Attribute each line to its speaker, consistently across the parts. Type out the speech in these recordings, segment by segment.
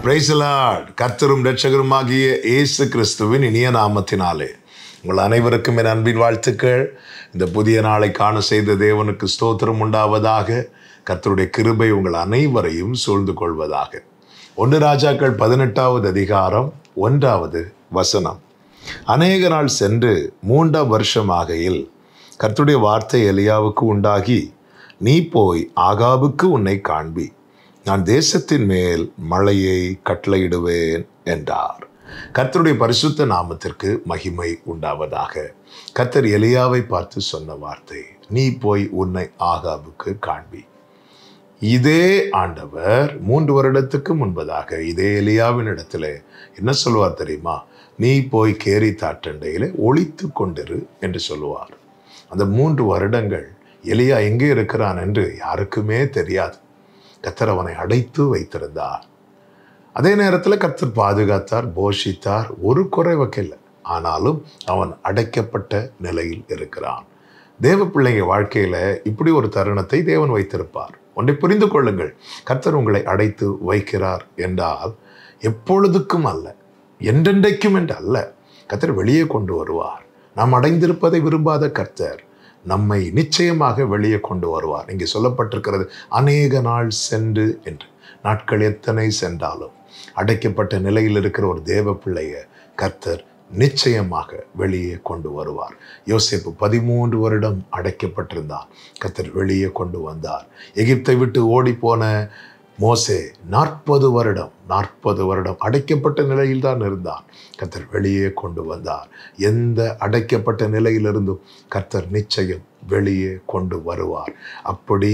Speaker 1: Praise the Lord. கர்த்தரும் இரட்சகருமாகிய இயேசு கிறிஸ்துவின் இனிய நாமத்தினாலே உங்கள் அனைவருக்கும் என் அன்பின் வாழ்த்துக்கள். இந்த புதிய நாளை காண செய்த தேவனுக்கு ஸ்தோத்திரம் உண்டாவதாக. கர்த்தருடைய கிருபை உங்கள் அனைவரையும் சூழ்ந்து கொள்வதாக. 1 ராஜாக்கள் 18வது அதிகாரம் 1வது வசனம். அநேக நாள் சென்று 3ஆம் வருஷமாகையில் கர்த்தருடைய வார்த்தை எலியாவுக்கு உண்டாகி, நீ போய் ஆகாபுக்கு உன்னை காண்பி, நான் தேசத்தின் மேல் மழையை கட்டளையிடுவேன் என்றார். கர்த்தருடைய பரிசுத்த நாமத்திற்கு மகிமை உண்டாவதாக. கர்த்தர் எலியாவை பார்த்து சொன்ன வார்த்தை, நீ போய் உன்னை ஆகாபுக்கு காண்பி. இதே ஆண்டவர் 3 வருடத்துக்கு முன்பதாக இதே எலியாவின் இடத்துல என்ன சொல்லுவார் தெரியுமா? நீ போய் கேரி தாற்றண்டையிலே ஒளித்து கொண்டிரு என்று சொல்லுவார். அந்த 3 வருடங்கள் எலியா எங்கே இருக்கிறான் என்று யாருக்குமே தெரியாது. கர்த்தர் அவனை அடைத்து வைத்திருந்தார். அதே நேரத்தில் கர்த்தர் பாதுகாத்தார், போஷித்தார், ஒரு குறை வைக்கல. ஆனாலும் அவன் அடைக்கப்பட்ட நிலையில் இருக்கிறான். தேவ பிள்ளைங்க வாழ்க்கையில இப்படி ஒரு தருணத்தை தேவன் வைத்திருப்பார். ஒன்றை புரிந்து கொள்ளுங்கள், கர்த்தர் உங்களை அடைத்து வைக்கிறார் என்றால் எப்பொழுதுக்கும் அல்ல, என்றென்றைக்கும் என்று அல்ல. கர்த்தர் வெளியே கொண்டு வருவார். நாம் அடைந்திருப்பதை விரும்பாத கர்த்தர் நம்மை நிச்சயமாக வெளியே கொண்டு வருவார். இங்கே சொல்லப்பட்டிருக்கிறது, அநேக நாள் சென்று என்று. நாட்கள் எத்தனை சென்றாலும் அடைக்கப்பட்ட நிலையில் இருக்கிற ஒரு தேவ பிள்ளைய கர்த்தர் நிச்சயமாக வெளியே கொண்டு வருவார். யோசேப்பு 13 வருடம் அடைக்கப்பட்டிருந்தார். கர்த்தர் வெளியே கொண்டு வந்தார். எகிப்தை விட்டு ஓடி போன மோசே 40 வருடம் அடைக்கப்பட்ட நிலையில் தான் இருந்தார். கர்த்தர் வெளியே கொண்டு வந்தார். எந்த அடைக்கப்பட்ட நிலையிலிருந்தும் கர்த்தர் நிச்சயம் வெளியே கொண்டு வருவார். அப்படி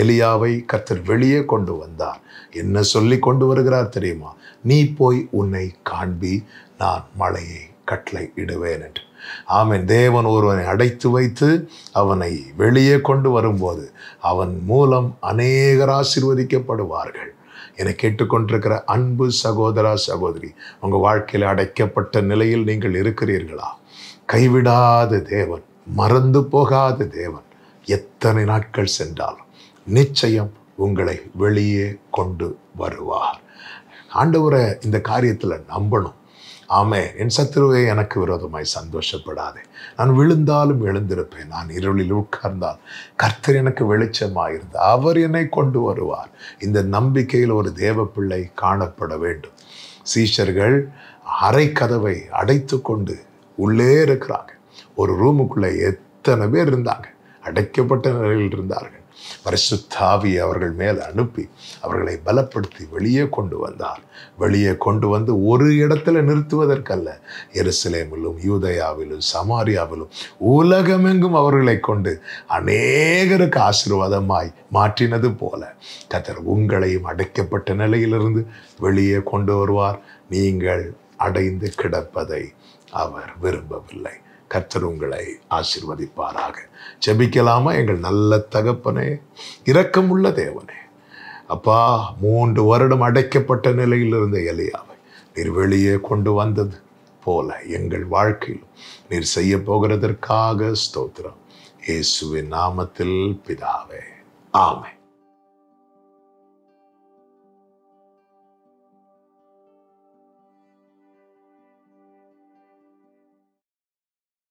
Speaker 1: எலியாவை கர்த்தர் வெளியே கொண்டு வந்தார். என்ன சொல்லி கொண்டு வருகிறார் தெரியுமா? நீ போய் உன்னை காண்பி, நான் மழையை கட்டளை இடுவேன் என்று. ஆமென். தேவன் ஒருவனை அடைத்து வைத்து அவனை வெளியே கொண்டு வரும்போது அவன் மூலம் அநேகர் ஆசீர்வதிக்கப்படுவார்கள். என்னை கேட்டுக்கொண்டிருக்கிற அன்பு சகோதரா, சகோதரி, உங்கள் வாழ்க்கையில் அடைக்கப்பட்ட நிலையில் நீங்கள் இருக்கிறீர்களா? கைவிடாத தேவன், மறந்து போகாத தேவன், எத்தனை நாட்கள் சென்றாலும் நிச்சயம் உங்களை வெளியே கொண்டு வருவார். ஆண்டவரை இந்த காரியத்தில் நம்பணும். ஆமே, என் சத்துருவே எனக்கு விரோதமாய் சந்தோஷப்படாதே. நான் விழுந்தாலும் எழுந்திருப்பேன். நான் இருளில் உட்கார்ந்தால் கர்த்தர் எனக்கு வெளிச்சமாயிருந்த அவர் என்னை கொண்டு வருவார். இந்த நம்பிக்கையில் ஒரு தேவ பிள்ளை காணப்பட வேண்டும். சீஷர்கள் அறை கதவை அடைத்து கொண்டு உள்ளே இருக்கிறாங்க. ஒரு ரூமுக்குள்ளே எத்தனை பேர் இருந்தாங்க? அடைக்கப்பட்ட நிலையில் இருந்தார்கள். பரிசுத்த ஆவியை அவர்கள் மேல் அனுப்பி அவர்களை பலப்படுத்தி வெளியே கொண்டு வந்தார். வெளியே கொண்டு வந்து ஒரு இடத்துல நிறுத்துவதற்கல்ல, எருசலேமிலும் யூதேயாவிலும் சமாரியாவிலும் உலகமெங்கும் அவர்களை கொண்டு அநேகருக்கு ஆசீர்வாதமாய் மாற்றினது போல கர்த்தர் உங்களையும் அடைக்கப்பட்ட நிலையிலிருந்து வெளியே கொண்டு வருவார். நீங்கள் அடைந்து கிடப்பதை அவர் விரும்பவில்லை. கர்த்தர் உங்களை ஆசீர்வதிப்பாராக. ஜெபிக்கலாமா? எங்கள் நல்ல தகப்பனே, இரக்கமுள்ள தேவனே, அப்பா, 3 வருடம் அடைக்கப்பட்ட நிலையில் இருந்த எலியாவை நீர் வெளியே கொண்டு வந்தது போல எங்கள் வாழ்க்கையில் நீர் செய்ய போகிறதற்காக ஸ்தோத்திரம். இயேசுவின் நாமத்தில் பிதாவே, ஆமென்.